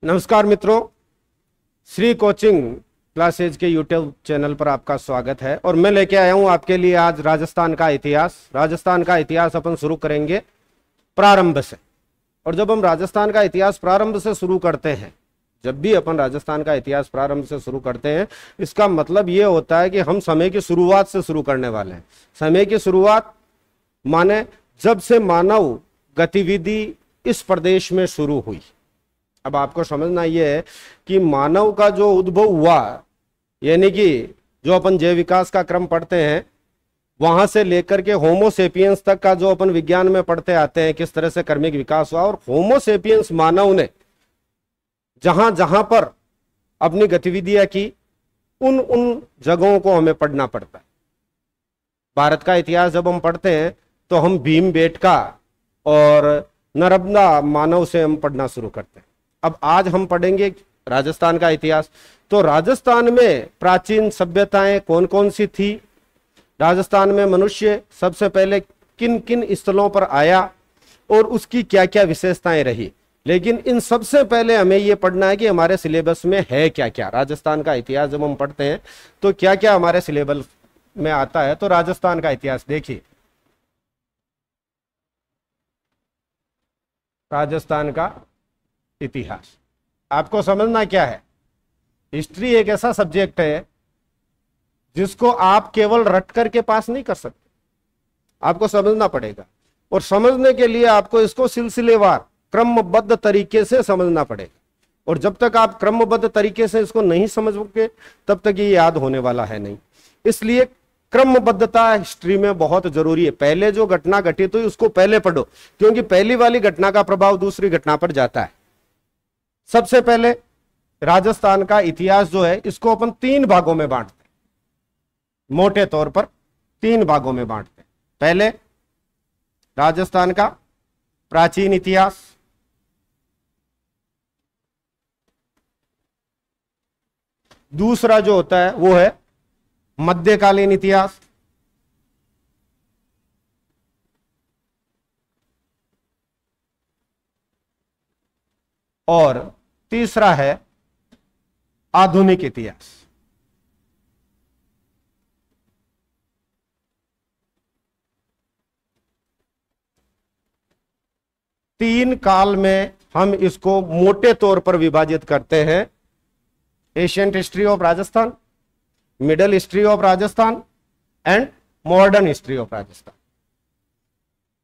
नमस्कार मित्रों, Shri coaching classes के यूट्यूब चैनल पर आपका स्वागत है। और मैं लेके आया हूं आपके लिए आज राजस्थान का इतिहास। राजस्थान का इतिहास अपन शुरू करेंगे प्रारंभ से। और जब हम राजस्थान का इतिहास प्रारंभ से शुरू करते हैं, जब भी अपन राजस्थान का इतिहास प्रारंभ से शुरू करते हैं, इसका मतलब ये होता है कि हम समय की शुरुआत से शुरू करने वाले हैं। समय की शुरुआत माने जब से मानव गतिविधि इस प्रदेश में शुरू हुई। अब आपको समझना यह है कि मानव का जो उद्भव हुआ, यानी कि जो अपन जैव विकास का क्रम पढ़ते हैं, वहां से लेकर के होमो सेपियंस तक का जो अपन विज्ञान में पढ़ते आते हैं, किस तरह से कर्मिक विकास हुआ। और होमो सेपियंस मानव ने जहां जहां पर अपनी गतिविधियां की, उन उन जगहों को हमें पढ़ना पड़ता है। भारत का इतिहास जब हम पढ़ते हैं तो हम भीमबेटका और नर्मदा मानव से हम पढ़ना शुरू करते हैं। अब आज हम पढ़ेंगे राजस्थान का इतिहास। तो राजस्थान में प्राचीन सभ्यताएं कौन कौन सी थी, राजस्थान में मनुष्य सबसे पहले किन किन स्थलों पर आया और उसकी क्या क्या विशेषताएं रही। लेकिन इन सबसे पहले हमें यह पढ़ना है कि हमारे सिलेबस में है क्या क्या। राजस्थान का इतिहास जब हम पढ़ते हैं तो क्या क्या हमारे सिलेबस में आता है। तो राजस्थान का इतिहास देखिए, राजस्थान का इतिहास आपको समझना क्या है। हिस्ट्री एक ऐसा सब्जेक्ट है जिसको आप केवल रट करके पास नहीं कर सकते, आपको समझना पड़ेगा। और समझने के लिए आपको इसको सिलसिलेवार क्रमबद्ध तरीके से समझना पड़ेगा। और जब तक आप क्रमबद्ध तरीके से इसको नहीं समझोगे तब तक ये याद होने वाला है नहीं। इसलिए क्रमबद्धता हिस्ट्री में बहुत जरूरी है। पहले जो घटना घटित हुई उसको पहले पढ़ो, क्योंकि पहली वाली घटना का प्रभाव दूसरी घटना पर जाता है। सबसे पहले राजस्थान का इतिहास जो है, इसको अपन 3 भागों में बांटते हैं, मोटे तौर पर 3 भागों में बांटते हैं। पहले राजस्थान का प्राचीन इतिहास, दूसरा जो होता है वो है मध्यकालीन इतिहास, और तीसरा है आधुनिक इतिहास। तीन काल में हम इसको मोटे तौर पर विभाजित करते हैं। Ancient history of Rajasthan, middle history of Rajasthan and modern history of Rajasthan.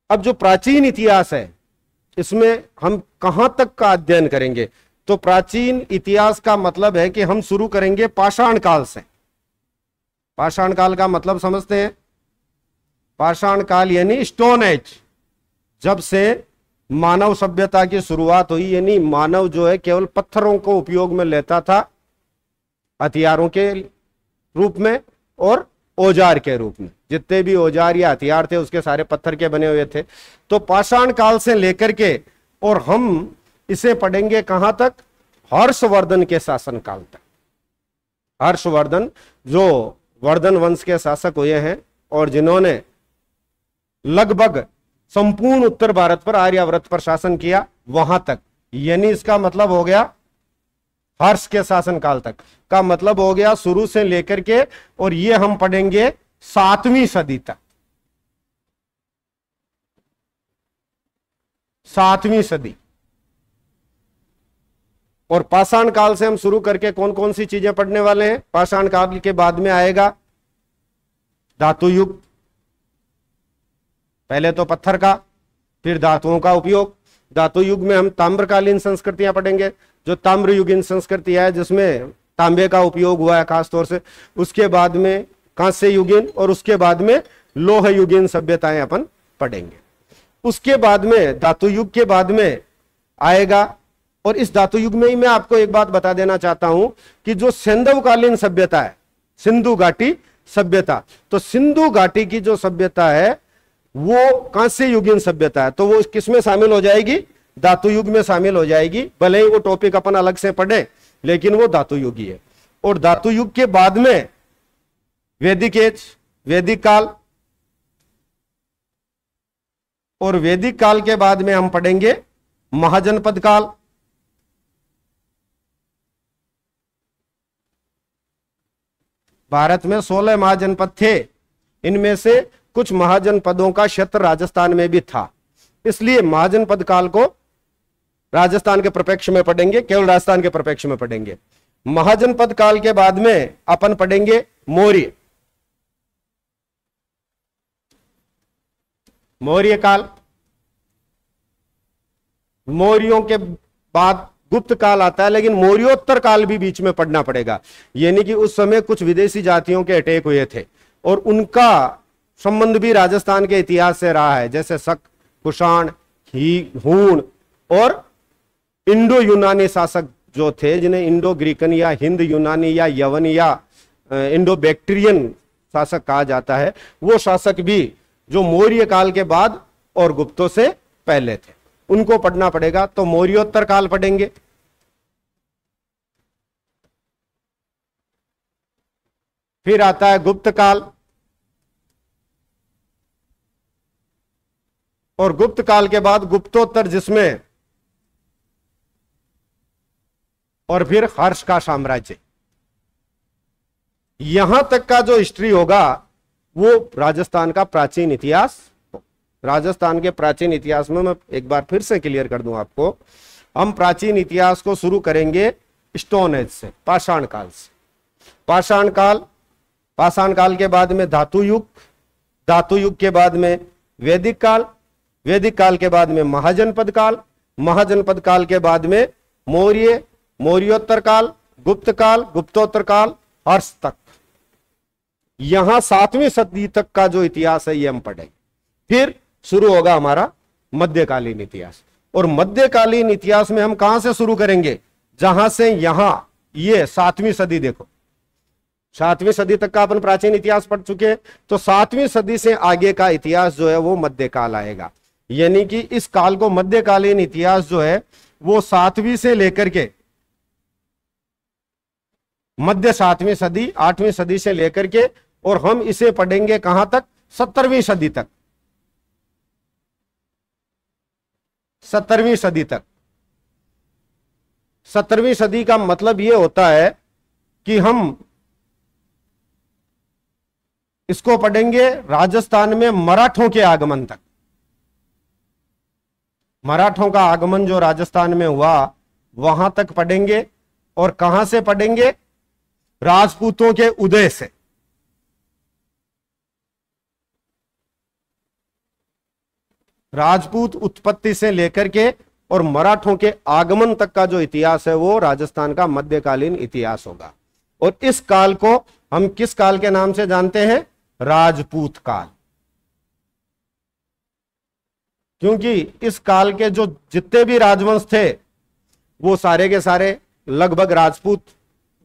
अब जो प्राचीन इतिहास है, इसमें हम कहां तक का अध्ययन करेंगे। तो प्राचीन इतिहास का मतलब है कि हम शुरू करेंगे पाषाण काल से। पाषाण काल का मतलब समझते हैं। पाषाण काल यानी स्टोन एज, जब से मानव सभ्यता की शुरुआत हुई। यानी मानव जो है केवल पत्थरों को उपयोग में लेता था, हथियारों के रूप में और औजार के रूप में। जितने भी औजार या हथियार थे उसके सारे पत्थर के बने हुए थे। तो पाषाण काल से लेकर के, और हम इसे पढ़ेंगे कहां तक, हर्षवर्धन के शासन काल तक। हर्षवर्धन जो वर्धन वंश के शासक हुए हैं और जिन्होंने लगभग संपूर्ण उत्तर भारत पर, आर्यावर्त पर शासन किया, वहां तक। यानी इसका मतलब हो गया हर्ष के शासन काल तक का मतलब हो गया शुरू से लेकर के, और ये हम पढ़ेंगे 7वीं सदी तक। 7वीं सदी। और पाषाण काल से हम शुरू करके कौन कौन सी चीजें पढ़ने वाले हैं। पाषाण काल के बाद में आएगा धातु युग। पहले तो पत्थर का, फिर धातुओं का उपयोग। धातु युग में हम ताम्रकालीन संस्कृतियां पढ़ेंगे, जो ताम्र युगीन संस्कृति है जिसमें तांबे का उपयोग हुआ है खासतौर से। उसके बाद में कांस्य युगीन, और उसके बाद में लोह युगीन सभ्यताएं अपन पढ़ेंगे। उसके बाद में धातु युग के बाद में आएगा, और इस धातु युग में ही मैं आपको एक बात बता देना चाहता हूं कि जो सिंधुकालीन सभ्यता है, सिंधु घाटी सभ्यता, तो सिंधु घाटी की जो सभ्यता है वो कांस्य युगीन सभ्यता है। तो वो किसमें शामिल हो जाएगी, धातु युग में शामिल हो जाएगी। भले ही वो टॉपिक अपन अलग से पढ़े, लेकिन वो धातु युग ही है। और धातु युग के बाद में वैदिक एज, वैदिक काल, और वैदिक काल के बाद में हम पढ़ेंगे महाजनपद काल, भारत में 16 महाजनपद थे, इनमें से कुछ महाजनपदों का क्षेत्र राजस्थान में भी था, इसलिए महाजनपद काल को राजस्थान के प्रपेक्ष में पढ़ेंगे, केवल राजस्थान के प्रपेक्ष में पढ़ेंगे। महाजनपद काल के बाद में अपन पढ़ेंगे मौर्य, मौर्य काल। मौर्यों के बाद गुप्त काल आता है, लेकिन मौर्योत्तर काल भी बीच में पढ़ना पड़ेगा, यानी कि उस समय कुछ विदेशी जातियों के अटैक हुए थे और उनका संबंध भी राजस्थान के इतिहास से रहा है, जैसे शक, कुषाण, हूण और इंडो यूनानी शासक जो थे, जिन्हें इंडो ग्रीकन या हिंद यूनानी या यवन या इंडो बैक्टीरियन शासक कहा जाता है, वो शासक भी जो मौर्य काल के बाद और गुप्तों से पहले थे, उनको पढ़ना पड़ेगा। तो मौर्योत्तर काल पढ़ेंगे, फिर आता है गुप्त काल, और गुप्त काल के बाद गुप्तोत्तर, जिसमें और फिर हर्ष का साम्राज्य। यहां तक का जो हिस्ट्री होगा वो राजस्थान का प्राचीन इतिहास। राजस्थान के प्राचीन इतिहास में मैं एक बार फिर से क्लियर कर दूं आपको, हम प्राचीन इतिहास को शुरू करेंगे स्टोन एज से, पाषाण काल से। पाषाण काल के बाद में धातु युग, धातु युग के बाद में वैदिक काल, वैदिक काल के बाद में महाजनपद काल, महाजनपद काल के बाद में मौर्य, मौर्योत्तर काल, गुप्त काल, गुप्तोत्तर काल, हर्ष तक। यहां 7वीं सदी तक का जो इतिहास है ये हम पढ़ेंगे। फिर शुरू होगा हमारा मध्यकालीन इतिहास, और मध्यकालीन इतिहास में हम कहां से शुरू करेंगे, जहां से यहां ये 7वीं सदी, देखो 7वीं सदी तक का अपन प्राचीन इतिहास पढ़ चुके हैं, तो 7वीं सदी से आगे का इतिहास जो है वो मध्यकाल आएगा। यानी कि इस काल को मध्यकालीन इतिहास जो है वो 7वीं से लेकर के मध्य 7वीं सदी, 8वीं सदी से लेकर के, और हम इसे पढ़ेंगे कहां तक, 17वीं सदी तक, 17वीं सदी तक। 17वीं सदी का मतलब यह होता है कि हम इसको पढ़ेंगे राजस्थान में मराठों के आगमन तक। मराठों का आगमन जो राजस्थान में हुआ वहां तक पढ़ेंगे, और कहां से पढ़ेंगे, राजपूतों के उदय से। राजपूत उत्पत्ति से लेकर के और मराठों के आगमन तक का जो इतिहास है वो राजस्थान का मध्यकालीन इतिहास होगा। और इस काल को हम किस काल के नाम से जानते हैं, राजपूत काल, क्योंकि इस काल के जो जितने भी राजवंश थे वो सारे के सारे लगभग राजपूत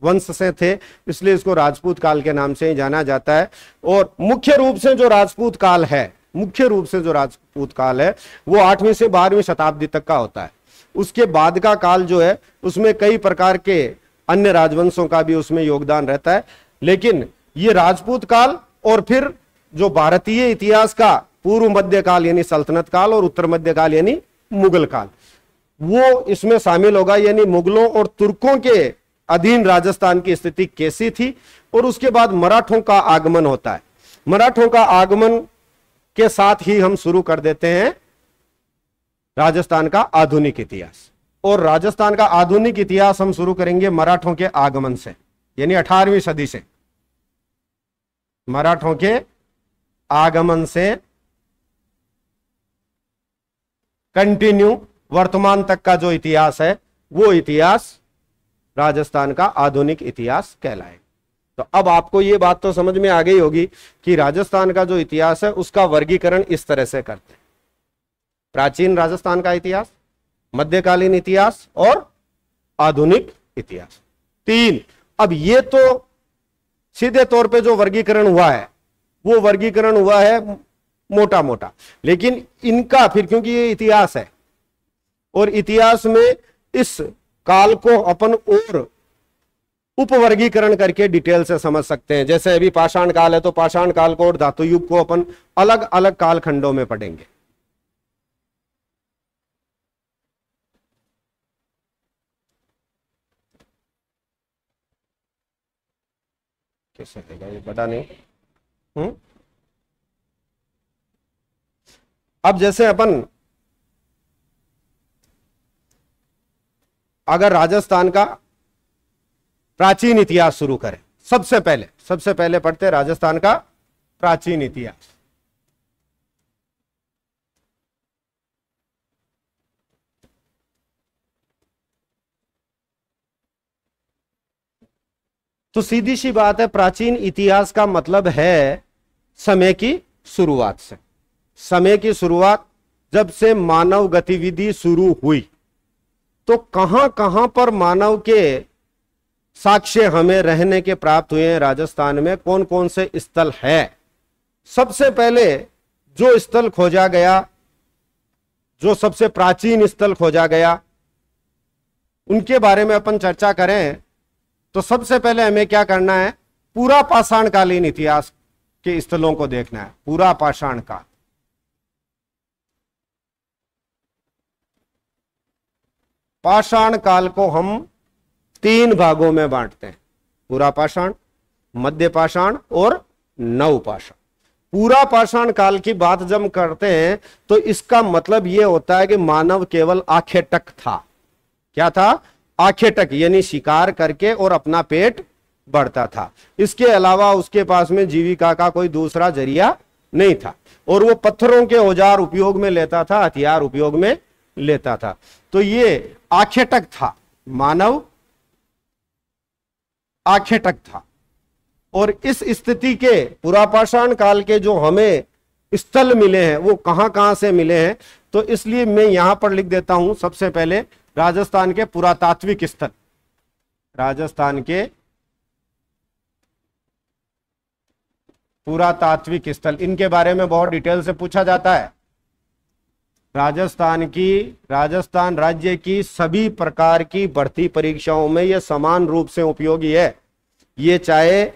वंश से थे, इसलिए इसको राजपूत काल के नाम से ही जाना जाता है। और मुख्य रूप से जो राजपूत काल है, मुख्य रूप से जो राजपूत काल है वो 8वीं से 12वीं शताब्दी तक का होता है। उसके बाद का काल जो है उसमें कई प्रकार के अन्य राजवंशों का भी उसमें योगदान रहता है, लेकिन ये राजपूत काल और फिर जो भारतीय इतिहास का पूर्व मध्यकाल यानी सल्तनत काल और उत्तर मध्यकाल यानी मुगल काल, वो इसमें शामिल होगा। यानी मुगलों और तुर्कों के अधीन राजस्थान की स्थिति कैसी थी, और उसके बाद मराठों का आगमन होता है। मराठों का आगमन के साथ ही हम शुरू कर देते हैं राजस्थान का आधुनिक इतिहास। और राजस्थान का आधुनिक इतिहास हम शुरू करेंगे मराठों के आगमन से, यानी 18वीं सदी से। मराठों के आगमन से कंटिन्यू वर्तमान तक का जो इतिहास है वो इतिहास राजस्थान का आधुनिक इतिहास कहलाएगा। तो अब आपको ये बात तो समझ में आ गई होगी कि राजस्थान का जो इतिहास है उसका वर्गीकरण इस तरह से करते हैं, प्राचीन राजस्थान का इतिहास, मध्यकालीन इतिहास और आधुनिक इतिहास, 3। अब ये तो सीधे तौर पे जो वर्गीकरण हुआ है वो वर्गीकरण हुआ है मोटा मोटा, लेकिन इनका फिर, क्योंकि ये इतिहास है और इतिहास में इस काल को अपन और उपवर्गीकरण करके डिटेल से समझ सकते हैं। जैसे अभी पाषाण काल है तो पाषाण काल को और धातु युग को अपन अलग अलग काल खंडों में पढ़ेंगे। कैसे देगा, ये बड़ा नहीं। अब जैसे अपन अगर राजस्थान का प्राचीन इतिहास शुरू करें, सबसे पहले पढ़ते हैं राजस्थान का प्राचीन इतिहास। तो सीधी सी बात है, प्राचीन इतिहास का मतलब है समय की शुरुआत से। समय की शुरुआत जब से मानव गतिविधि शुरू हुई, तो कहां कहां पर मानव के साक्ष्य हमें रहने के प्राप्त हुए हैं राजस्थान में, कौन कौन से स्थल है। सबसे पहले जो स्थल खोजा गया, जो सबसे प्राचीन स्थल खोजा गया, उनके बारे में अपन चर्चा करें तो सबसे पहले हमें क्या करना है, पूरा पाषाण कालीन इतिहास के स्थलों को देखना है। पूरा पाषाण काल, पाषाण काल को हम 3 भागों में बांटते हैं, पूरा पाषाण, मध्य पाषाण और नव पाषाण। पूरा पाषाण काल की बात जब करते हैं तो इसका मतलब यह होता है कि मानव केवल आखेटक था। क्या था? आखेटक, यानी शिकार करके और अपना पेट बढ़ता था। इसके अलावा उसके पास में जीविका का कोई दूसरा जरिया नहीं था, और वो पत्थरों के औजार उपयोग में लेता था, हथियार उपयोग में लेता था। तो ये आखेटक था, मानव आखेटक था। और इस स्थिति के पुरापाषाण काल के जो हमें स्थल मिले हैं वो कहां कहां से मिले हैं, तो इसलिए मैं यहां पर लिख देता हूं सबसे पहले राजस्थान के पुरातात्विक स्थल। राजस्थान के पुरातात्विक स्थल, इनके बारे में बहुत डिटेल से पूछा जाता है। राजस्थान राज्य की सभी प्रकार की भर्ती परीक्षाओं में यह समान रूप से उपयोगी है। ये चाहे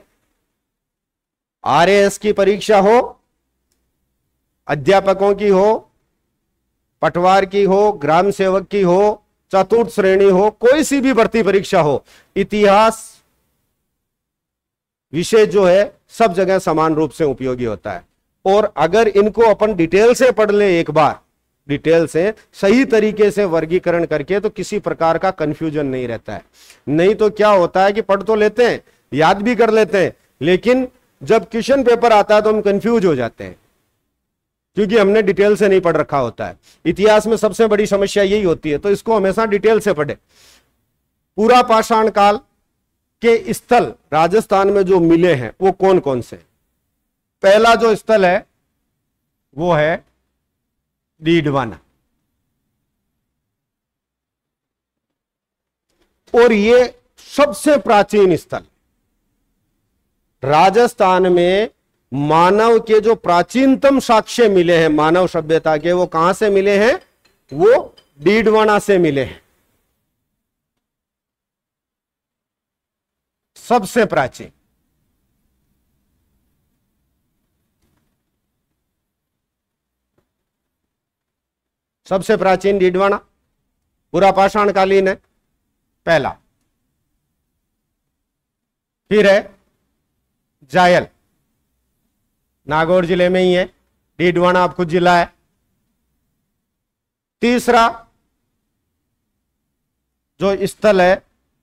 आरएएस की परीक्षा हो, अध्यापकों की हो, पटवार की हो, ग्राम सेवक की हो, चतुर्थ श्रेणी हो, कोई सी भी भर्ती परीक्षा हो, इतिहास विषय जो है सब जगह समान रूप से उपयोगी होता है। और अगर इनको अपन डिटेल से पढ़ ले, एक बार डिटेल से सही तरीके से वर्गीकरण करके, तो किसी प्रकार का कंफ्यूजन नहीं रहता है। नहीं तो क्या होता है कि पढ़ तो लेते हैं, याद भी कर लेते हैं, लेकिन जब क्वेश्चन पेपर आता है तो हम कंफ्यूज हो जाते हैं, क्योंकि हमने डिटेल से नहीं पढ़ रखा होता है। इतिहास में सबसे बड़ी समस्या यही होती है, तो इसको हमेशा डिटेल से पढ़े। पूरा पाषाण काल के स्थल राजस्थान में जो मिले हैं वो कौन कौन से? पहला जो स्थल है वो है डीडवाना, और ये सबसे प्राचीन स्थल। राजस्थान में मानव के जो प्राचीनतम साक्ष्य मिले हैं मानव सभ्यता के, वो कहां से मिले हैं? वो डीडवाना से मिले हैं। सबसे प्राचीन। सबसे प्राचीन डीडवाना पूरा पाषाण कालीन है, पहला। फिर है जायल, नागौर जिले में ही है, डीडवाना अब खुद जिला है। तीसरा जो स्थल है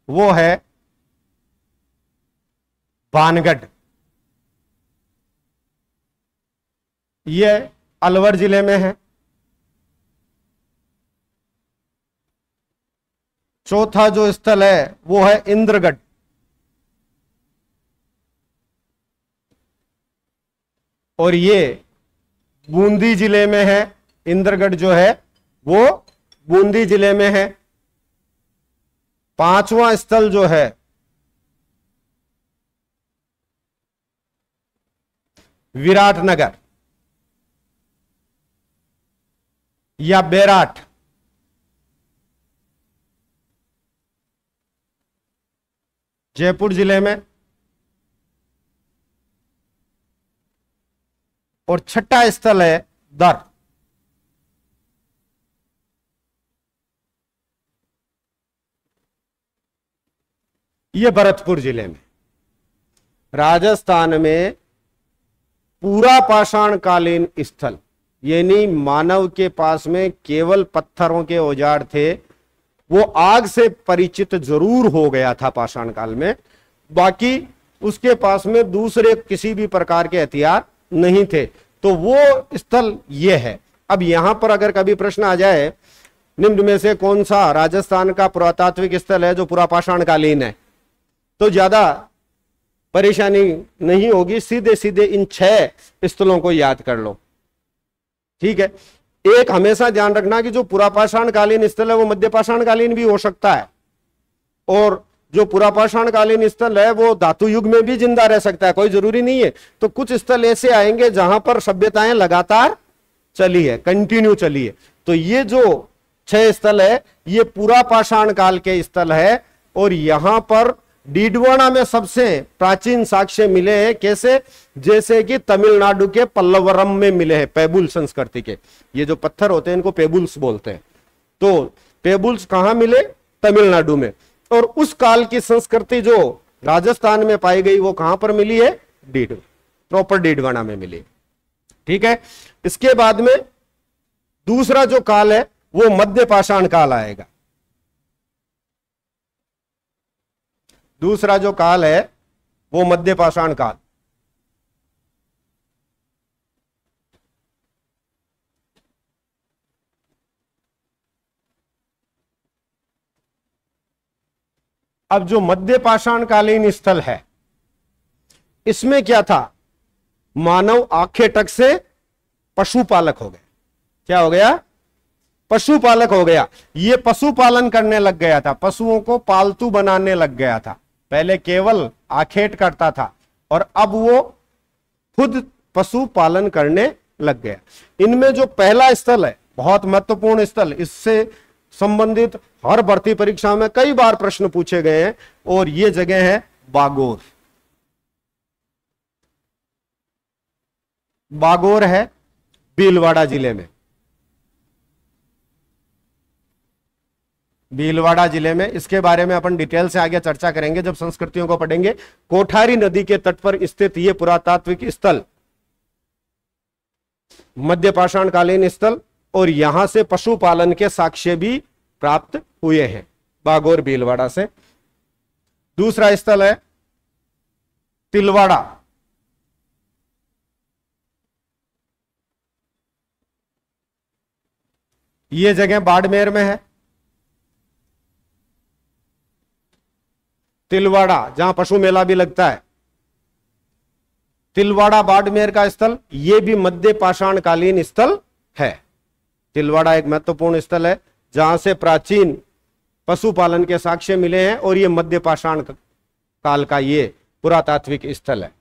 वो है भानगढ़, ये अलवर जिले में है। चौथा जो स्थल है वो है इंद्रगढ़, और ये बूंदी जिले में है। इंद्रगढ़ जो है वो बूंदी जिले में है। पांचवा स्थल जो है विराटनगर या बेराट, जयपुर जिले में। और छठा स्थल है दर, यह भरतपुर जिले में। राजस्थान में पूरा पाषाण कालीन स्थल, यानी मानव के पास में केवल पत्थरों के औजार थे, वो आग से परिचित जरूर हो गया था पाषाण काल में, बाकी उसके पास में दूसरे किसी भी प्रकार के हथियार नहीं थे। तो वो स्थल ये है। अब यहां पर अगर कभी प्रश्न आ जाए निम्न में से कौन सा राजस्थान का पुरातात्विक स्थल है जो पूरा पाषाण कालीन है, तो ज्यादा परेशानी नहीं होगी, सीधे सीधे इन 6 स्थलों को याद कर लो। ठीक है, एक हमेशा ध्यान रखना कि जो पूरा पाषाण कालीन स्थल है वो मध्य पाषाण कालीन भी हो सकता है, और जो पूरा पाषाण कालीन स्थल है वो धातु युग में भी जिंदा रह सकता है, कोई जरूरी नहीं है। तो कुछ स्थल ऐसे आएंगे जहां पर सभ्यताएं लगातार चली है, कंटिन्यू चली है। तो ये जो 6 स्थल है ये पूरा पाषाण काल के स्थल है, और यहां पर डीडवाना में सबसे प्राचीन साक्ष्य मिले हैं। कैसे? जैसे कि तमिलनाडु के पल्लवरम में मिले हैं, पेबुल संस्कृति के। ये जो पत्थर होते हैं इनको पेबुल्स बोलते हैं। तो पेबुल्स कहां मिले? तमिलनाडु में। और उस काल की संस्कृति जो राजस्थान में पाई गई वो कहां पर मिली है? प्रॉपर डीडवाना में मिली। ठीक है, इसके बाद में दूसरा जो काल है वो मध्य पाषाण काल आएगा। दूसरा जो काल है वो मध्य पाषाण काल। अब जो मध्य पाषाण कालीन स्थल है इसमें क्या था? मानव आंखें टक से पशुपालक हो गया। क्या हो गया? पशुपालक हो गया। ये पशुपालन करने लग गया था, पशुओं को पालतू बनाने लग गया था। पहले केवल आखेट करता था और अब वो खुद पशुपालन करने लग गया। इनमें जो पहला स्थल है बहुत महत्वपूर्ण स्थल, इससे संबंधित हर भर्ती परीक्षा में कई बार प्रश्न पूछे गए हैं, और ये जगह है बागोर। बागोर है भीलवाड़ा जिले में। भीलवाड़ा जिले में, इसके बारे में अपन डिटेल से आगे चर्चा करेंगे जब संस्कृतियों को पढ़ेंगे। कोठारी नदी के तट पर स्थित यह पुरातात्विक स्थल मध्य पाषाण कालीन स्थल, और यहां से पशुपालन के साक्ष्य भी प्राप्त हुए हैं बागोर भीलवाड़ा से। दूसरा स्थल है तिलवाड़ा। यह जगह बाड़मेर में है। तिलवाड़ा जहां पशु मेला भी लगता है, तिलवाड़ा बाड़मेर का स्थल, यह भी मध्य पाषाण कालीन स्थल है। तिलवाड़ा एक महत्वपूर्ण स्थल है जहां से प्राचीन पशुपालन के साक्ष्य मिले हैं, और यह मध्य पाषाण काल का ये पुरातात्विक स्थल है।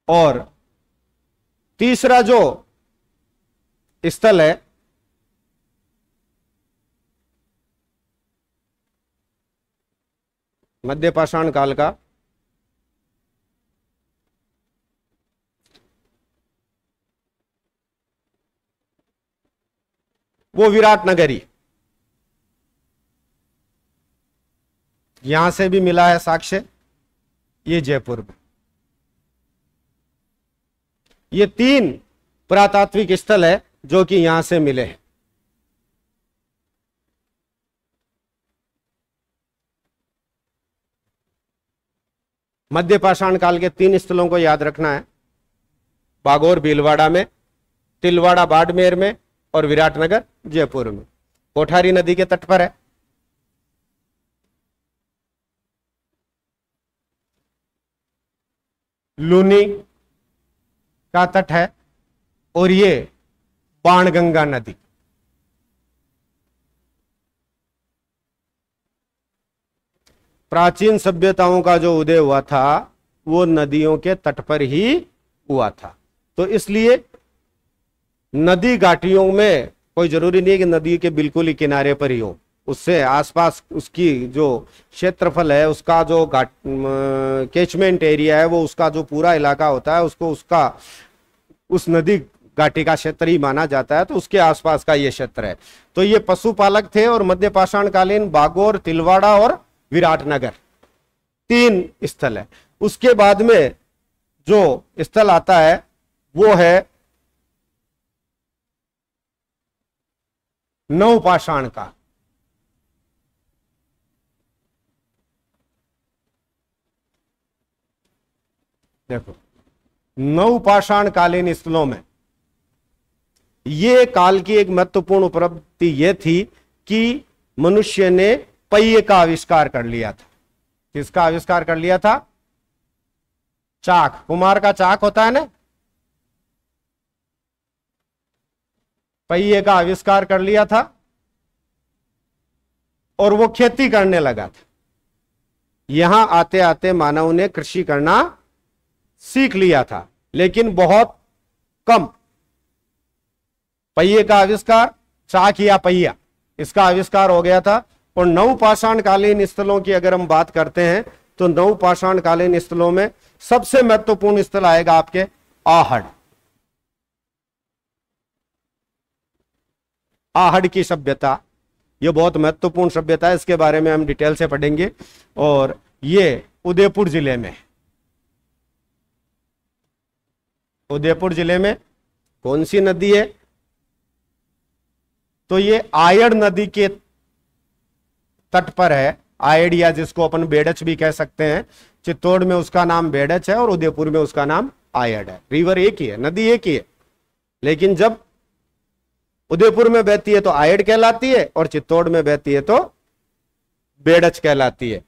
और तीसरा जो स्थल है मध्य पाषाण काल का, वो विराटनगरी। यहां से भी मिला है साक्ष्य, ये जयपुर में। ये 3 पुरातात्विक स्थल है जो कि यहां से मिले हैं। मध्य पाषाण काल के 3 स्थलों को याद रखना है, बागोर भीलवाड़ा में, तिलवाड़ा बाड़मेर में, और विराटनगर जयपुर में। कोठारी नदी के तट पर है। लूनी का तट है, और ये बाणगंगा नदी। प्राचीन सभ्यताओं का जो उदय हुआ था वो नदियों के तट पर ही हुआ था। तो इसलिए नदी घाटियों में कोई जरूरी नहीं है कि नदी के बिल्कुल ही किनारे पर ही हो, उससे आसपास उसकी जो क्षेत्रफल है, उसका जो कैचमेंट एरिया है, वो उसका जो पूरा इलाका होता है उसको उस नदी घाटी का क्षेत्र ही माना जाता है, तो उसके आसपास का ये क्षेत्र है। तो ये पशुपालक थे और मध्य पाषाणकालीन बागोर, तिलवाड़ा और विराटनगर 3 स्थल है। उसके बाद में जो स्थल आता है वो है नवपाषाण का। देखो, नवपाषाण कालीन स्थलों में ये काल की एक महत्वपूर्ण उपलब्धि यह थी कि मनुष्य ने पहिए का आविष्कार कर लिया था। किसका आविष्कार कर लिया था? चाक, कुम्हार का चाक होता है ना, पहिए का आविष्कार कर लिया था और वो खेती करने लगा था। यहां आते आते मानव ने कृषि करना सीख लिया था, लेकिन बहुत कम। पहिए का आविष्कार, चाक या पहिया, इसका आविष्कार हो गया था। और नवपाषाण कालीन स्थलों की अगर हम बात करते हैं तो नवपाषाण कालीन स्थलों में सबसे महत्वपूर्ण स्थल आएगा आपके आहड़। आहड़ की सभ्यता, यह बहुत महत्वपूर्ण सभ्यता है, इसके बारे में हम डिटेल से पढ़ेंगे। और ये उदयपुर जिले में, उदयपुर जिले में कौन सी नदी है? तो ये आयड़ नदी के तट पर है। आयड़, या जिसको अपन बेड़च भी कह सकते हैं। चित्तौड़ में उसका नाम बेड़च है और उदयपुर में उसका नाम आयड़ है। रिवर एक ही है, नदी एक ही है, लेकिन जब उदयपुर में बहती है तो आयड़ कहलाती है और चित्तौड़ में बहती है तो बेड़च कहलाती है।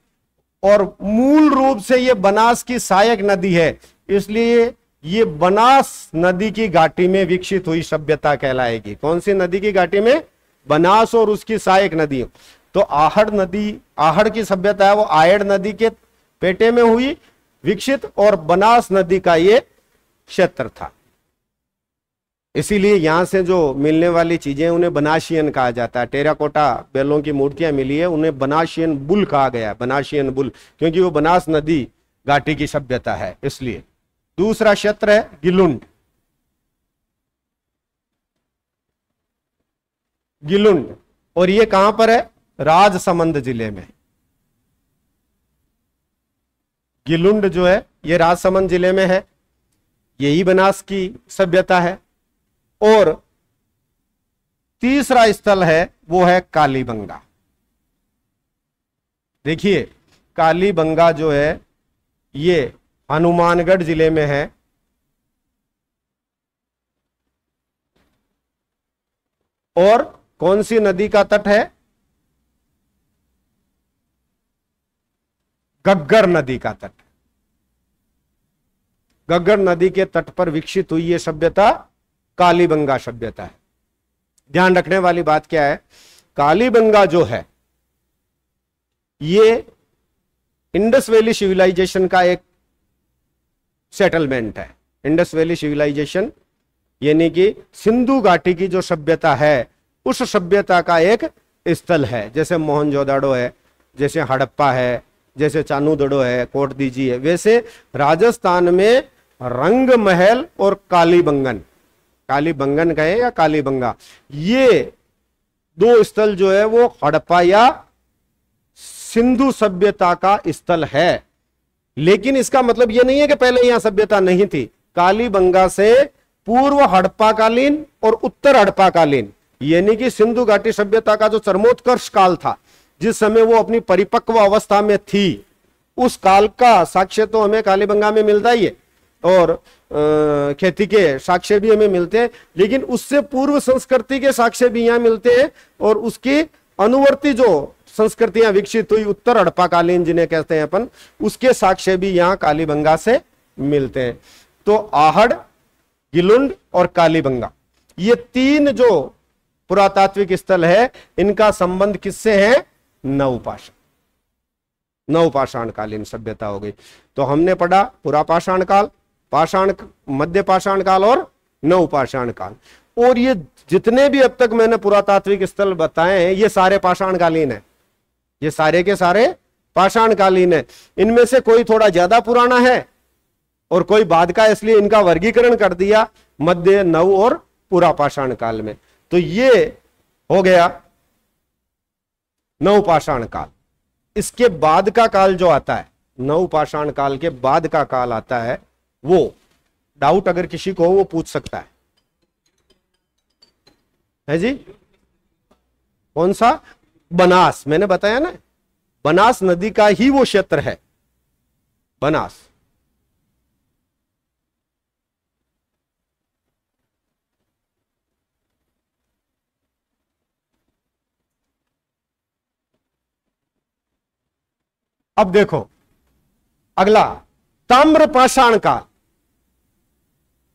और मूल रूप से ये बनास की सहायक नदी है, इसलिए ये बनास नदी की घाटी में विकसित हुई सभ्यता कहलाएगी। कौन सी नदी की घाटी में? बनास और उसकी सहायक नदी। तो आहड़ नदी, आहड़ की सभ्यता है वो आयड़ नदी के पेटे में हुई विकसित, और बनास नदी का ये क्षेत्र था। इसीलिए यहां से जो मिलने वाली चीजें उन्हें बनाशियन कहा जाता है। टेराकोटा बैलों की मूर्तियां मिली है, उन्हें बनाशियन बुल कहा गया, बनाशियन बुल, क्योंकि वो बनास नदी घाटी की सभ्यता है इसलिए। दूसरा क्षेत्र है गिलुंड। गिलुंड, और ये कहां पर है? राजसमंद जिले में। गिलुंड जो है ये राजसमंद जिले में है, यही बनास की सभ्यता है। और तीसरा स्थल है वो है कालीबंगा। देखिए, कालीबंगा जो है ये हनुमानगढ़ जिले में है। और कौन सी नदी का तट है? घग्गर नदी का तट। घग्गर नदी के तट पर विकसित हुई यह सभ्यता कालीबंगा सभ्यता है। ध्यान रखने वाली बात क्या है? कालीबंगा जो है ये इंडस वैली सिविलाइजेशन का एक सेटलमेंट है। इंडस वैली सिविलाइजेशन यानी कि सिंधु घाटी की जो सभ्यता है उस सभ्यता का एक स्थल है। जैसे मोहनजोदड़ो है, जैसे हड़प्पा है, जैसे चानूदड़ो है, कोट दीजी है, वैसे राजस्थान में रंग महल और कालीबंगन, कालीबंगन कहे या कालीबंगा, ये 2 स्थल जो है वो हड़प्पा या सिंधु सभ्यता का स्थल है। लेकिन इसका मतलब यह नहीं है कि पहले यहां सभ्यता नहीं थी। कालीबंगा से पूर्व हड़प्पाकालीन और उत्तर हड़प्पाकालीन यानी कि सिंधु घाटी सभ्यता का जो चरमोत्कर्ष काल था, जिस समय वो अपनी परिपक्व अवस्था में थी, उस काल का साक्ष्य तो हमें कालीबंगा में मिलता ही है और खेती के साक्ष्य भी हमें मिलते हैं। लेकिन उससे पूर्व संस्कृति के साक्ष्य भी यहां मिलते हैं और उसकी अनुवर्ती जो संस्कृतियां विकसित हुई उत्तर हड़प्पाकालीन जिन्हें कहते हैं अपन, उसके साक्ष्य भी यहां कालीबंगा से मिलते हैं। तो आहड़, गिलुंड और कालीबंगा ये 3 जो पुरातात्विक स्थल है, इनका संबंध किससे है? नवपाषाण, नवपाषाण कालीन सभ्यता हो गई। तो हमने पढ़ा पुरापाषाण काल, पाषाण, मध्य पाषाण काल और नवपाषाण काल। और ये जितने भी अब तक मैंने पुरातात्विक स्थल बताए हैं ये सारे पाषाण कालीन है, ये सारे के सारे पाषाण कालीन है। इनमें से कोई थोड़ा ज्यादा पुराना है और कोई बाद का, इसलिए इनका वर्गीकरण कर दिया मध्य, नव और पूरा पाषाण काल में। तो ये हो गया नव पाषाण काल। इसके बाद का काल जो आता है, नव पाषाण काल के बाद का काल आता है, वो डाउट अगर किसी को वो पूछ सकता है जी। कौन सा? बनास, मैंने बताया ना, बनास नदी का ही वो क्षेत्र है, बनास। अब देखो अगला ताम्र पाषाण काल।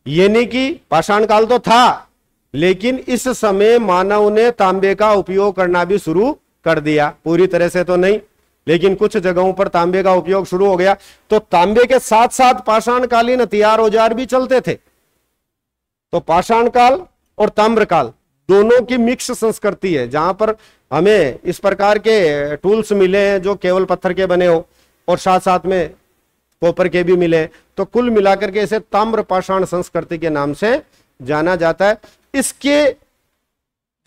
यानी कि पाषाण काल तो था, लेकिन इस समय मानव ने तांबे का उपयोग करना भी शुरू कर दिया, पूरी तरह से तो नहीं, लेकिन कुछ जगहों पर तांबे का उपयोग शुरू हो गया। तो तांबे के साथ साथ पाषाणकालीन हथियार औजार भी चलते थे। तो पाषाण काल और ताम्र काल दोनों की मिक्स संस्कृति है, जहां पर हमें इस प्रकार के टूल्स मिले हैं जो केवल पत्थर के बने हो, और साथ साथ में कॉपर के भी मिले। तो कुल मिलाकर के इसे ताम्र पाषाण संस्कृति के नाम से जाना जाता है। इसके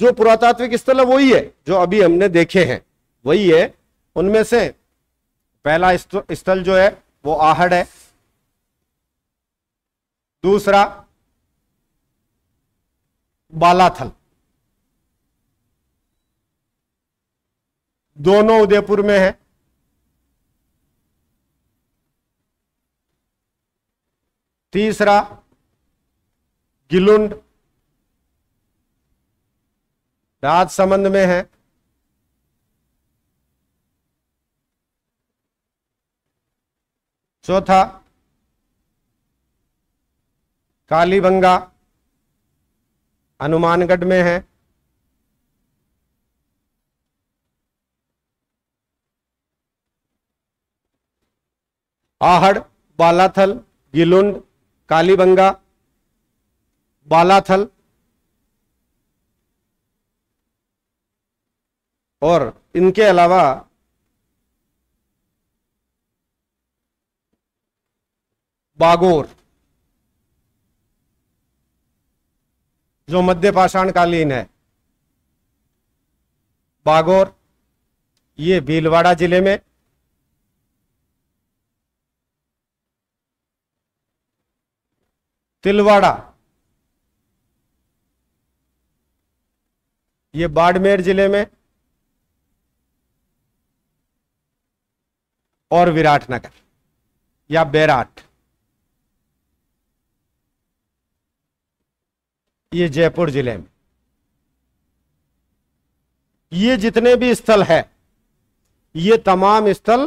जो पुरातात्विक स्थल है वही है जो अभी हमने देखे हैं, वही है। उनमें से पहला स्थल जो है वो आहड़ है, दूसरा बालाथल, दोनों उदयपुर में है, तीसरा गिलुंड राजसमंद में है, चौथा कालीबंगा हनुमानगढ़ में है, आहड़, बालाथल, गिलुंड, कालीबंगा, बालाथल और इनके अलावा बागोर जो मध्य पाषाण कालीन है। बागोर ये भीलवाड़ा जिले में, तिलवाड़ा ये बाड़मेर जिले में, और विराटनगर या बैराट ये जयपुर जिले में। ये जितने भी स्थल है ये तमाम स्थल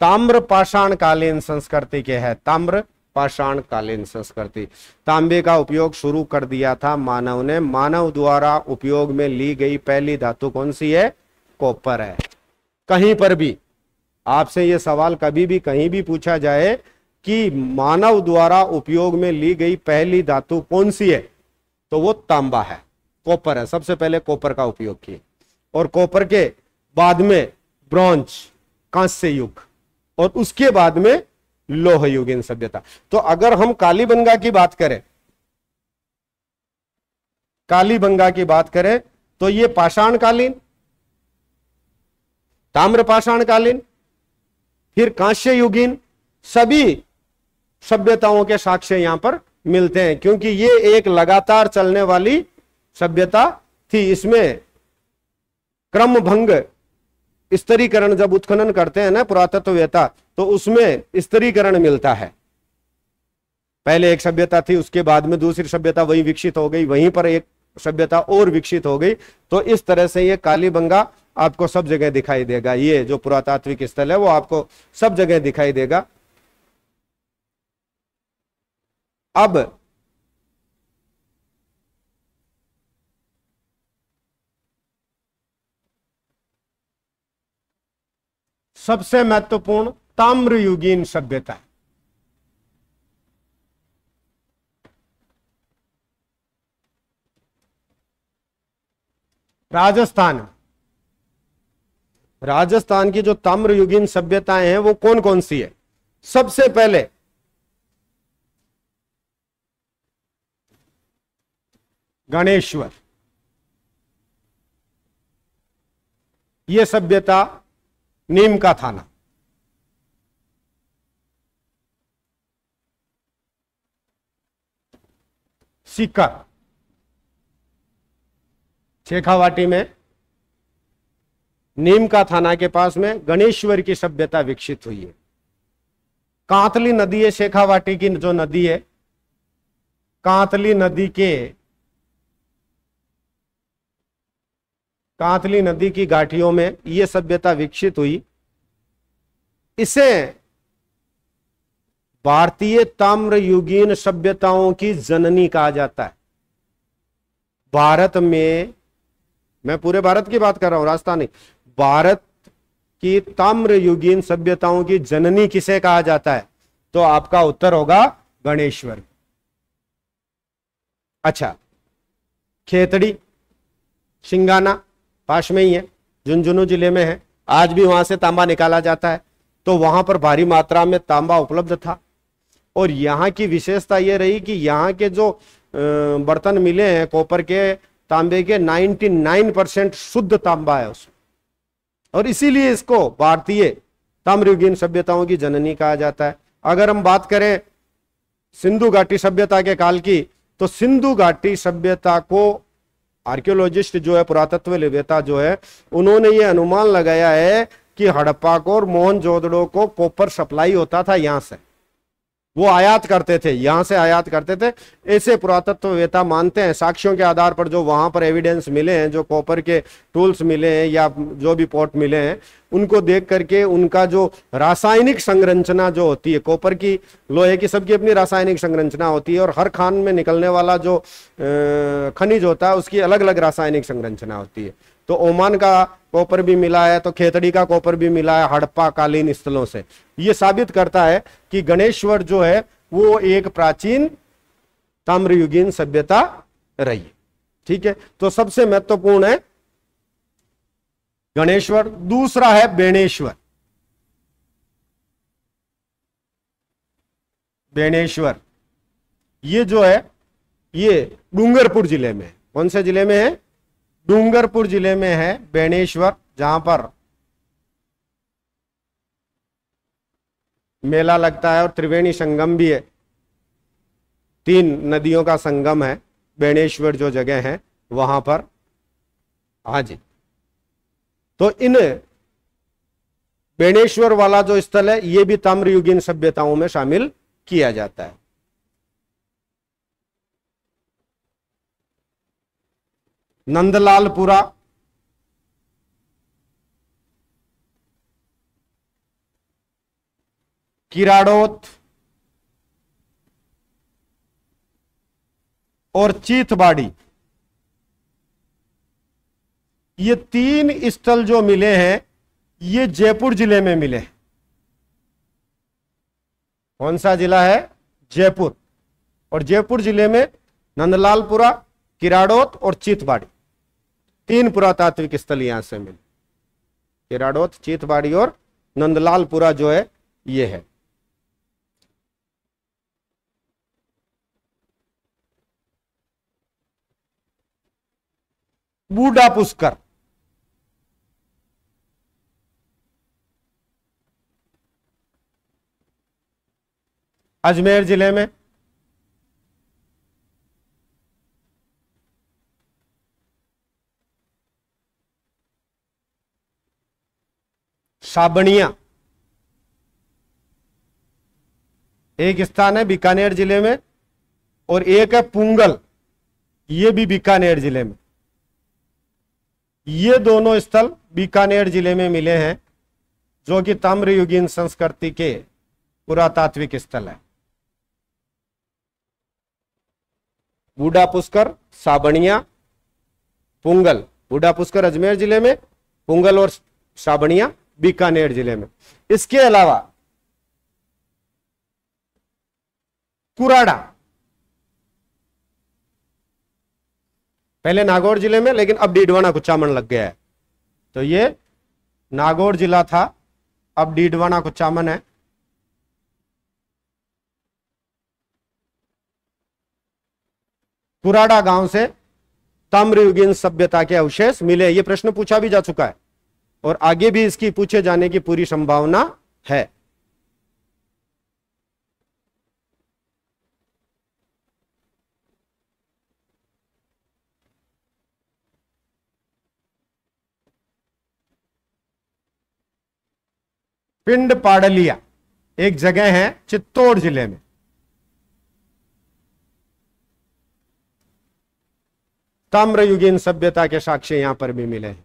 ताम्र पाषाण कालीन संस्कृति के हैं। ताम्र पाषाण कालीन संस्कृति, तांबे का उपयोग शुरू कर दिया था मानव ने। मानव द्वारा उपयोग में ली गई पहली धातु कौन सी है? कॉपर है। कहीं पर भी आपसे यह सवाल कभी भी कहीं भी पूछा जाए कि मानव द्वारा उपयोग में ली गई पहली धातु कौन सी है, तो वो तांबा है, कॉपर है। सबसे पहले कॉपर का उपयोग किया, और कॉपर के बाद में ब्रॉन्ज कांस्य युग, और उसके बाद में लोह युगीन सभ्यता। तो अगर हम कालीबंगा की बात करें, कालीबंगा की बात करें तो ये पाषाण कालीन, ताम्र पाषाण कालीन, फिर कांस्य युगीन, सभी सभ्यताओं के साक्ष्य यहां पर मिलते हैं, क्योंकि ये एक लगातार चलने वाली सभ्यता थी। इसमें क्रम भंग स्तरीकरण जब उत्खनन करते हैं ना पुरातत्ववेत्ता, तो उसमें स्तरीकरण मिलता है। पहले एक सभ्यता थी, उसके बाद में दूसरी सभ्यता वही विकसित हो गई, वहीं पर एक सभ्यता और विकसित हो गई। तो इस तरह से ये कालीबंगा आपको सब जगह दिखाई देगा। ये जो पुरातात्विक स्थल है वो आपको सब जगह दिखाई देगा। अब सबसे महत्वपूर्ण ताम्रयुगीन सभ्यता, राजस्थान। राजस्थान की जो ताम्रयुगीन सभ्यताएं हैं वो कौन कौन सी है? सबसे पहले गणेश्वर, ये सभ्यता नीम का थाना। सीकर, शेखावाटी में नीम का थाना के पास में गणेश्वर की सभ्यता विकसित हुई है। कांतली नदी है, शेखावाटी की जो नदी है, कांतली नदी की घाटियों में यह सभ्यता विकसित हुई। इसे भारतीय ताम्रयुगीन सभ्यताओं की जननी कहा जाता है। भारत में, मैं पूरे भारत की बात कर रहा हूं, राजस्थान नहीं, भारत की ताम्रयुगीन सभ्यताओं की जननी किसे कहा जाता है? तो आपका उत्तर होगा गणेश्वर। अच्छा, खेतड़ी, सिंगाना पास में ही है, झुंझुनू जिले में है। आज भी वहां से तांबा निकाला जाता है। तो वहां पर भारी मात्रा में तांबा उपलब्ध था। और यहां की विशेषता यह रही कि यहां के जो बर्तन मिले हैं कॉपर के, तांबे के, 99% शुद्ध तांबा है उसमें। और इसीलिए इसको भारतीय ताम्रयुगीन सभ्यताओं की जननी कहा जाता है। अगर हम बात करें सिंधु घाटी सभ्यता के काल की, तो सिंधु घाटी सभ्यता को आर्कियोलॉजिस्ट जो है, पुरातत्व वेता जो है, उन्होंने ये अनुमान लगाया है कि हड़प्पा को और मोहनजोदड़ो को कॉपर सप्लाई होता था यहां से, वो आयात करते थे, यहां से आयात करते थे, ऐसे पुरातत्ववेता मानते हैं। साक्ष्यों के आधार पर जो वहां पर एविडेंस मिले हैं, जो कॉपर के टूल्स मिले हैं या जो भी पॉट मिले हैं, उनको देख करके उनका जो रासायनिक संरचना जो होती है, कॉपर की, लोहे की, सबकी अपनी रासायनिक संरचना होती है, और हर खान में निकलने वाला जो खनिज होता है उसकी अलग अलग रासायनिक संरचना होती है। तो ओमान का कॉपर भी मिला है, तो खेतड़ी का कॉपर भी मिला है हड़प्पा कालीन स्थलों से। यह साबित करता है कि गणेश्वर जो है वो एक प्राचीन ताम्रयुगीन सभ्यता रही है। ठीक है, तो सबसे महत्वपूर्ण है गणेश्वर। दूसरा है बेणेश्वर। बेणेश्वर ये जो है ये डूंगरपुर जिले में है। कौन से जिले में है? डूंगरपुर जिले में है बेणेश्वर, जहां पर मेला लगता है और त्रिवेणी संगम भी है, 3 नदियों का संगम है बेणेश्वर जो जगह है वहां पर। हाँ जी, तो इन बेणेश्वर वाला जो स्थल है ये भी ताम्रयुगीन सभ्यताओं में शामिल किया जाता है। नंदलालपुरा, किराड़ोत और चीथबाड़ी, ये 3 स्थल जो मिले हैं ये जयपुर जिले में मिले हैं। कौन सा जिला है? जयपुर। और जयपुर जिले में नंदलालपुरा, किराड़ोत और चीथबाड़ी, 3 पुरातात्विक स्थल यहां से मिले। किराड़ोत, चीथबाड़ी और नंदलालपुरा जो है ये है। बूढ़ा पुष्कर, अजमेर जिले में। साबणिया एक स्थान है बीकानेर जिले में, और एक है पुंगल, ये भी बीकानेर जिले में। ये दोनों स्थल बीकानेर जिले में मिले हैं, जो कि ताम्रयुगीन संस्कृति के पुरातात्विक स्थल है। बूढ़ा पुष्कर, साबणिया, पुंगल। बूढ़ा पुष्कर अजमेर जिले में, पुंगल और साबणिया बीकानेर जिले में। इसके अलावा कुराड़ा, पहले नागौर जिले में, लेकिन अब डीडवाना कुचामन लग गया है। तो ये नागौर जिला था, अब डीडवाना कुचामन है। कुराड़ा गांव से ताम्रयुगीन सभ्यता के अवशेष मिले। यह प्रश्न पूछा भी जा चुका है और आगे भी इसकी पूछे जाने की पूरी संभावना है। पिंड पाडलिया एक जगह है चित्तौड़ जिले में। ताम्रयुगीन सभ्यता के साक्ष्य यहां पर भी मिले हैं।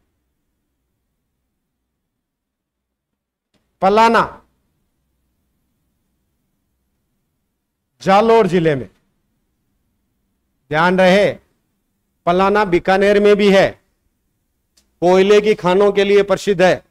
पलाना जालोर जिले में, ध्यान रहे पलाना बीकानेर में भी है, कोयले की खानों के लिए प्रसिद्ध है।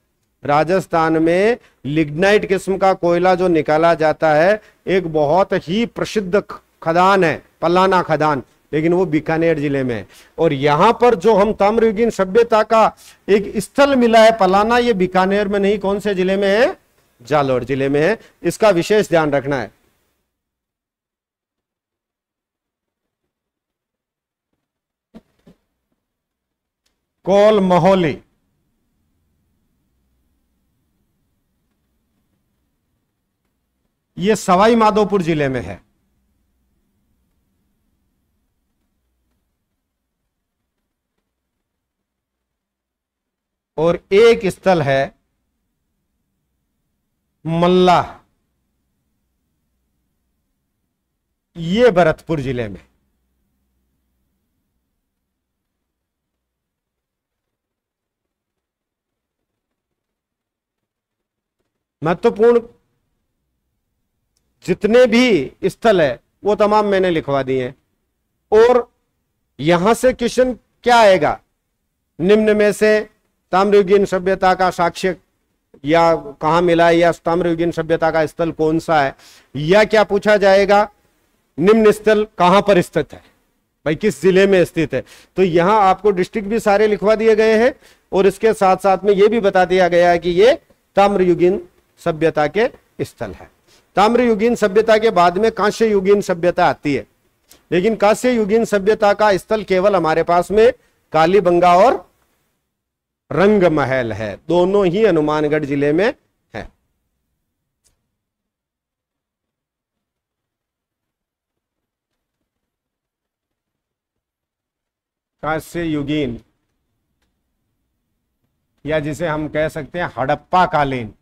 राजस्थान में लिग्नाइट किस्म का कोयला जो निकाला जाता है, एक बहुत ही प्रसिद्ध खदान है पलाना खदान, लेकिन वो बीकानेर जिले में है। और यहां पर जो हम ताम्रयुगीन सभ्यता का एक स्थल मिला है पलाना, ये बीकानेर में नहीं, कौन से जिले में है? जालोर जिले में है। इसका विशेष ध्यान रखना है। कोल महोली, ये सवाई माधोपुर जिले में है। और एक स्थल है मल्ला, ये भरतपुर जिले में। महत्वपूर्ण जितने भी स्थल है वो तमाम मैंने लिखवा दिए हैं। और यहां से क्वेश्चन क्या आएगा? निम्न में से ताम्रयुगीन सभ्यता का साक्ष्य या कहां मिला है, या ताम्रयुगीन सभ्यता का स्थल कौन सा है, या क्या पूछा जाएगा निम्न स्थल कहां पर स्थित है, भाई किस जिले में स्थित है। तो यहां आपको डिस्ट्रिक्ट भी सारे लिखवा दिए गए हैं और इसके साथ साथ में यह भी बता दिया गया है कि ये ताम्रयुगीन सभ्यता के स्थल है। ताम्रयुगीन सभ्यता के बाद में कांस्य युगीन सभ्यता आती है, लेकिन कांस्य युगीन सभ्यता का स्थल केवल हमारे पास में कालीबंगा और रंग महल है, दोनों ही हनुमानगढ़ जिले में है। कांस्य युगीन, या जिसे हम कह सकते हैं हड़प्पा कालीन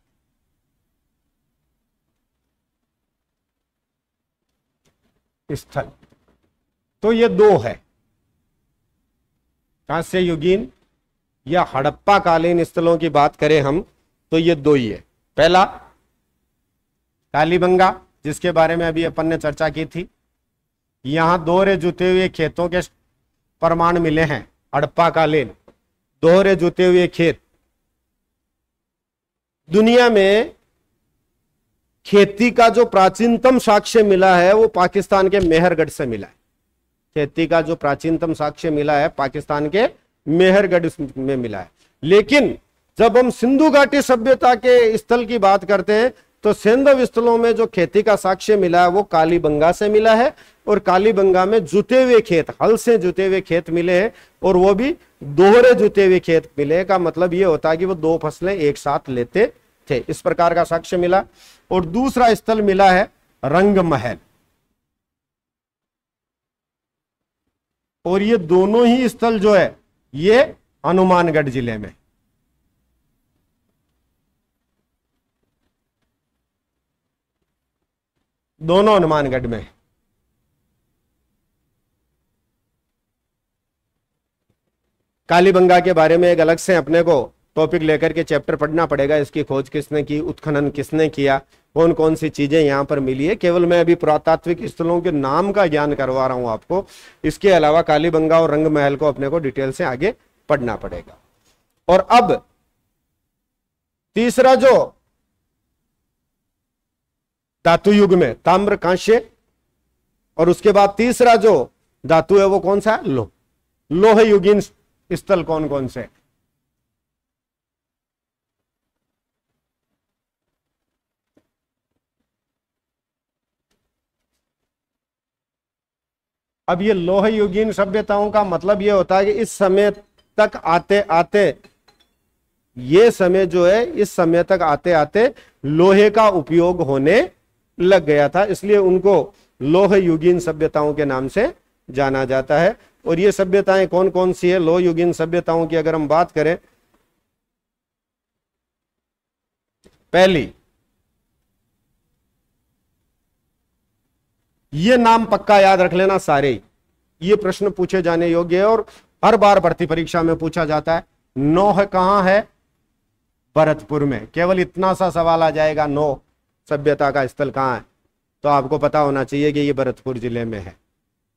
स्थल, तो ये दो है, कांस्य युगीन या हड़प्पा कालीन स्थलों की बात करें हम तो ये दो ही है। पहला कालीबंगा, जिसके बारे में अभी अपन ने चर्चा की थी, यहां दोहरे जुते हुए खेतों के प्रमाण मिले हैं। हड़प्पा कालीन दोहरे जुते हुए खेत, दुनिया में खेती का जो प्राचीनतम साक्ष्य मिला है वो पाकिस्तान के मेहरगढ़ से मिला है। खेती का जो प्राचीनतम साक्ष्य मिला है पाकिस्तान के मेहरगढ़ में मिला है। लेकिन जब हम सिंधु घाटी सभ्यता के स्थल की बात करते हैं तो सैंधव स्थलों में जो खेती का साक्ष्य मिला है वो कालीबंगा से मिला है। और कालीबंगा में जुते हुए खेत, हल से जुते हुए खेत मिले हैं, और वो भी दोहरे जुते हुए खेत मिले। का मतलब ये होता है कि वो दो फसलें एक साथ लेते थे, इस प्रकार का साक्ष्य मिला। और दूसरा स्थल मिला है रंग महल, और ये दोनों ही स्थल जो है ये हनुमानगढ़ जिले में, दोनों हनुमानगढ़ में। कालीबंगा के बारे में एक अलग से अपने को टॉपिक लेकर के चैप्टर पढ़ना पड़ेगा, इसकी खोज किसने की, उत्खनन किसने किया, कौन कौन सी चीजें यहां पर मिली है। केवल मैं अभी पुरातात्विक स्थलों के नाम का ज्ञान करवा रहा हूं आपको, इसके अलावा कालीबंगा और रंग महल को अपने को डिटेल से आगे पढ़ना पड़ेगा। और अब तीसरा जो धातु युग में ताम्र कांस्य, और उसके बाद तीसरा जो धातु है वो कौन सा है? लोह युगीन स्थल कौन कौन से? अब ये लोह युगीन सभ्यताओं का मतलब ये होता है कि इस समय तक आते आते, ये समय जो है इस समय तक आते आते लोहे का उपयोग होने लग गया था, इसलिए उनको लोह युगीन सभ्यताओं के नाम से जाना जाता है। और ये सभ्यताएं कौन कौन सी है लोह युगीन सभ्यताओं की अगर हम बात करें, पहली, ये नाम पक्का याद रख लेना सारे ही, ये प्रश्न पूछे जाने योग्य है और हर बार भर्ती परीक्षा में पूछा जाता है। नौह कहां है? भरतपुर में। केवल इतना सा सवाल आ जाएगा, नौह सभ्यता का स्थल कहां है, तो आपको पता होना चाहिए कि ये भरतपुर जिले में है।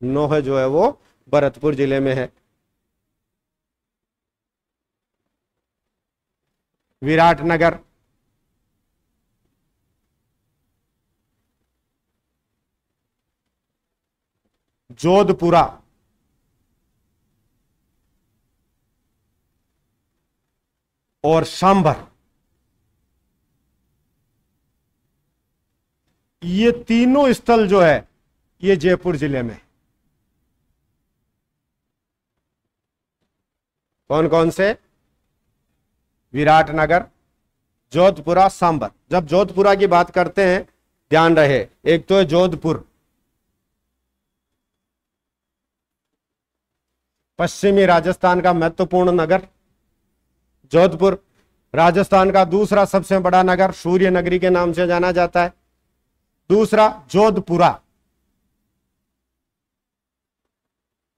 नौह जो है वो भरतपुर जिले में है। विराटनगर, जोधपुरा, और सांभर, ये तीनों स्थल जो है ये जयपुर जिले में। कौन कौन से? विराटनगर, जोधपुरा, सांभर। जब जोधपुरा की बात करते हैं ध्यान रहे, एक तो है जोधपुर, पश्चिमी राजस्थान का महत्वपूर्ण नगर। जोधपुर राजस्थान का दूसरा सबसे बड़ा नगर, सूर्य नगरी के नाम से जाना जाता है। दूसरा जोधपुरा,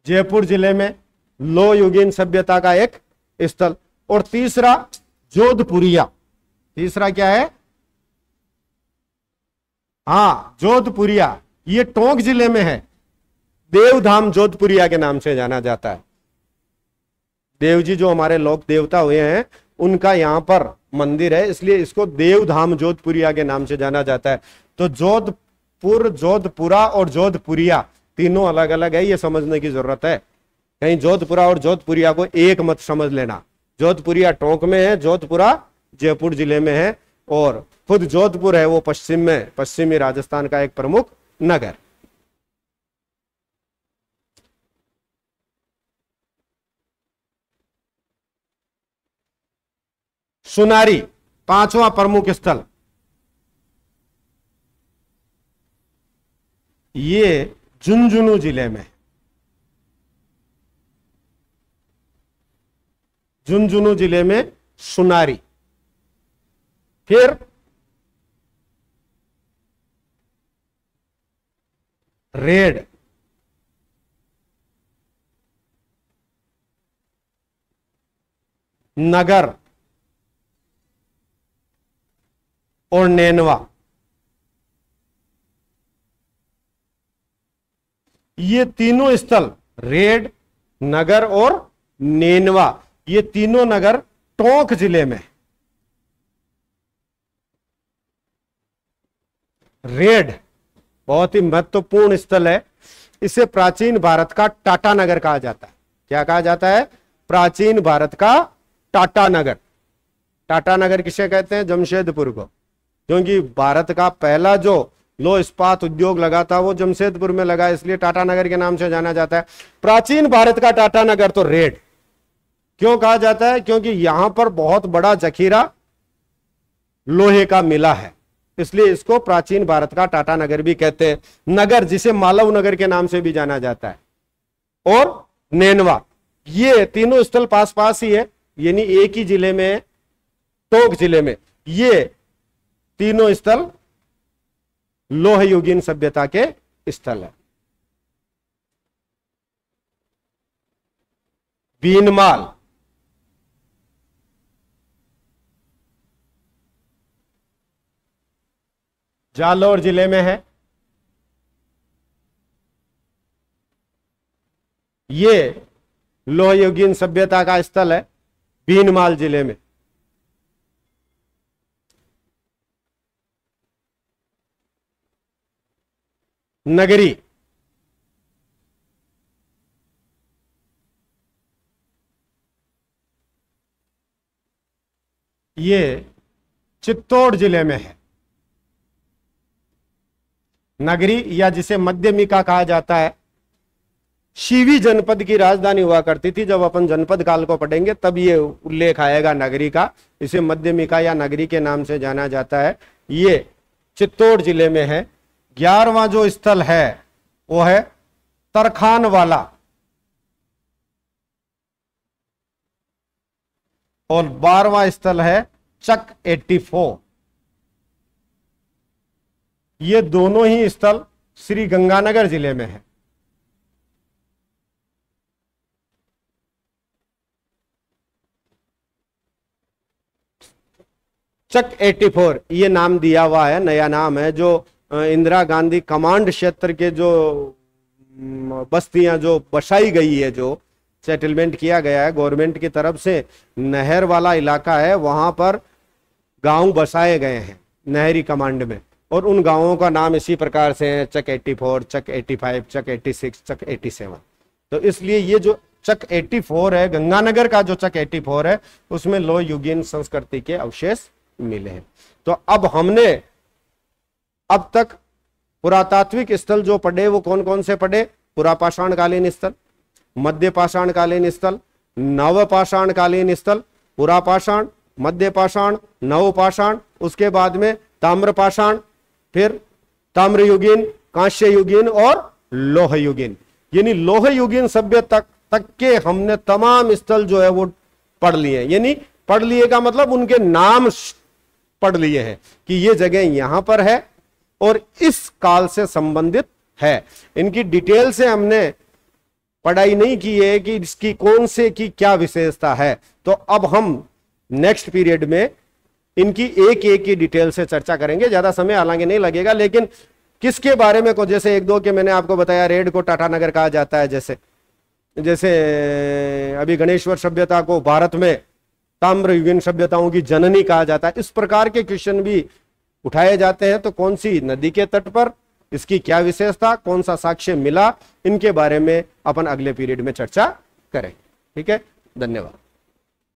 जयपुर जिले में लोह युगीन सभ्यता का एक स्थल। और तीसरा जोधपुरिया। तीसरा क्या है? हाँ, जोधपुरिया, ये टोंक जिले में है। देवधाम जोधपुरिया के नाम से जाना जाता है। देव जी जो हमारे लोक देवता हुए हैं उनका यहां पर मंदिर है, इसलिए इसको देवधाम जोधपुरिया के नाम से जाना जाता है। तो जोधपुर, जोधपुरा और जोधपुरिया तीनों अलग अलग है, ये समझने की जरूरत है। कहीं जोधपुरा और जोधपुरिया को एक मत समझ लेना। जोधपुरिया टोंक में है, जोधपुरा जयपुर जिले में है, और खुद जोधपुर है वो पश्चिम में, पश्चिमी राजस्थान का एक प्रमुख नगर। सुनारी, पांचवा प्रमुख स्थल, ये झुंझुनू जिले में। झुंझुनू जिले में सुनारी। फिर रेड, नगर और नैनवा। ये तीनों स्थल, रेड, नगर और नैनवा, ये तीनों नगर टोंक जिले में। रेड बहुत ही महत्वपूर्ण स्थल है, इसे प्राचीन भारत का टाटा नगर कहा जाता है। क्या कहा जाता है? प्राचीन भारत का टाटा नगर। टाटा नगर किसे कहते हैं? जमशेदपुर को, क्योंकि भारत का पहला जो लो इस्पात उद्योग लगा था वो जमशेदपुर में लगा, इसलिए टाटा नगर के नाम से जाना जाता है। प्राचीन भारत का टाटा नगर तो रेड क्यों कहा जाता है? क्योंकि यहां पर बहुत बड़ा जखीरा लोहे का मिला है, इसलिए इसको प्राचीन भारत का टाटा नगर भी कहते हैं। नगर जिसे मालव नगर के नाम से भी जाना जाता है, और नैनवा, ये तीनों स्थल पास पास ही है, यानी एक ही जिले में है, टोंक जिले में। ये तीनों स्थल लोह युगीन सभ्यता के स्थल है। बीनमाल, जालौर जिले में है। ये लोह युगीन सभ्यता का स्थल है, बीनमाल जिले में। नगरी, ये चित्तौड़ जिले में है। नगरी, या जिसे मध्यमिका कहा जाता है, शिवी जनपद की राजधानी हुआ करती थी। जब अपन जनपद काल को पढ़ेंगे तब ये उल्लेख आएगा नगरी का। इसे मध्यमिका या नगरी के नाम से जाना जाता है। ये चित्तौड़ जिले में है। 11वां जो स्थल है वो है तरखान वाला, और 12वां स्थल है चक 84। ये दोनों ही स्थल श्री गंगानगर जिले में है। चक 84 ये नाम दिया हुआ है, नया नाम है। जो इंदिरा गांधी कमांड क्षेत्र के जो बस्तियां जो बसाई गई है, जो सेटलमेंट किया गया है गवर्नमेंट की तरफ से, नहर वाला इलाका है, वहां पर गांव बसाए गए हैं नहरी कमांड में, और उन गांवों का नाम इसी प्रकार से है चक 84, चक 85, चक 86, चक 87। तो इसलिए ये जो चक 84 है, गंगानगर का जो चक 84 है, उसमें लोह युगीन संस्कृति के अवशेष मिले हैं। तो अब हमने अब तक पुरातात्विक स्थल जो पढ़े वो कौन कौन से पढ़े? पुरापाषाण कालीन स्थल, मध्य पाषाण कालीन स्थल, नवपाषाण कालीन स्थल, पुरापाषाण, मध्य पाषाण, नवपाषाण, उसके बाद में ताम्रपाषाण, फिर ताम्रयुगीन, कांस्य युगीन और लोह युगीन। यानी लोह युगीन सभ्यता तक के हमने तमाम स्थल जो है वो पढ़ लिए। यानी पढ़ लिए का मतलब उनके नाम पढ़ लिए हैं कि ये जगह यहां पर है और इस काल से संबंधित है। इनकी डिटेल से हमने पढ़ाई नहीं की है कि इसकी कौन से की क्या विशेषता है। तो अब हम नेक्स्ट पीरियड में इनकी एक एक की डिटेल से चर्चा करेंगे। ज्यादा समय हालांकि नहीं लगेगा, लेकिन किसके बारे में को जैसे एक दो के मैंने आपको बताया, रेड को टाटानगर कहा जाता है, जैसे जैसे अभी गणेश्वर सभ्यता को भारत में ताम्रयुगीन सभ्यताओं की जननी कहा जाता है। इस प्रकार के क्वेश्चन भी उठाए जाते हैं। तो कौन सी नदी के तट पर, इसकी क्या विशेषता, कौन सा साक्ष्य मिला, इनके बारे में अपन अगले पीरियड में चर्चा करें। ठीक है, धन्यवाद।